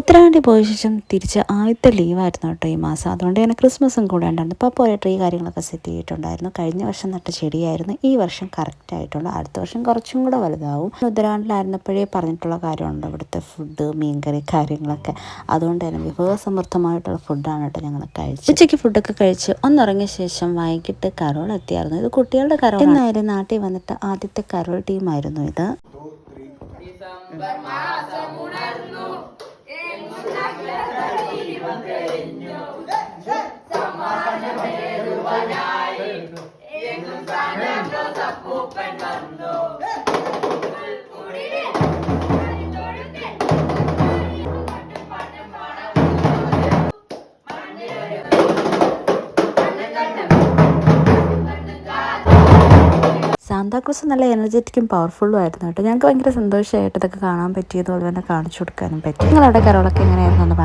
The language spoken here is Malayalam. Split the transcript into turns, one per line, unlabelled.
ഉത്തരാഖണ്ഡിൽ പോയ ശേഷം തിരിച്ച് ആദ്യത്തെ ലീവായിരുന്നു കേട്ടോ ഈ മാസം. അതുകൊണ്ട് തന്നെ ക്രിസ്മസും കൂടെ ഉണ്ടായിരുന്നു. ഇപ്പോൾ പോയ ട്രീ കാര്യങ്ങളൊക്കെ സെറ്റ് ചെയ്തിട്ടുണ്ടായിരുന്നു. കഴിഞ്ഞ വർഷം നട്ട ചെടിയായിരുന്നു, ഈ വർഷം കറക്റ്റ് ആയിട്ടുള്ള. അടുത്ത വർഷം കുറച്ചും കൂടെ വലുതാവും. ഉത്തരാഖണ്ഡിലായിരുന്നപ്പോഴേ പറഞ്ഞിട്ടുള്ള കാര്യമുണ്ട് ഇവിടുത്തെ ഫുഡ്, മീൻകറി കാര്യങ്ങളൊക്കെ. അതുകൊണ്ട് തന്നെ വിഭവസമൃദ്ധമായിട്ടുള്ള ഫുഡാണ് കേട്ടോ ഞങ്ങൾ കഴിച്ചത്. ഉച്ചയ്ക്ക് ഫുഡൊക്കെ കഴിച്ച് ഒന്നിറങ്ങിയ ശേഷം വൈകിട്ട് കരോൾ എത്തിയായിരുന്നു. ഇത് കുട്ടികളുടെ കരോൾ എന്നായാലും നാട്ടിൽ വന്നിട്ട് ആദ്യത്തെ കരോൾ ടീമായിരുന്നു ഇത്. സാന്താക്ലോസ് നല്ല എനർജറ്റിക്കും പവർഫുള്ളും ആയിരുന്നു കേട്ടോ. ഞങ്ങൾക്ക് ഭയങ്കര സന്തോഷമായിട്ട് ഇതൊക്കെ കാണാൻ പറ്റിയതുപോലെ തന്നെ കാണിച്ചു കൊടുക്കാനും പറ്റി. നിങ്ങളവിടെ കരോളൊക്കെ എങ്ങനെയായിരുന്നു എന്ന്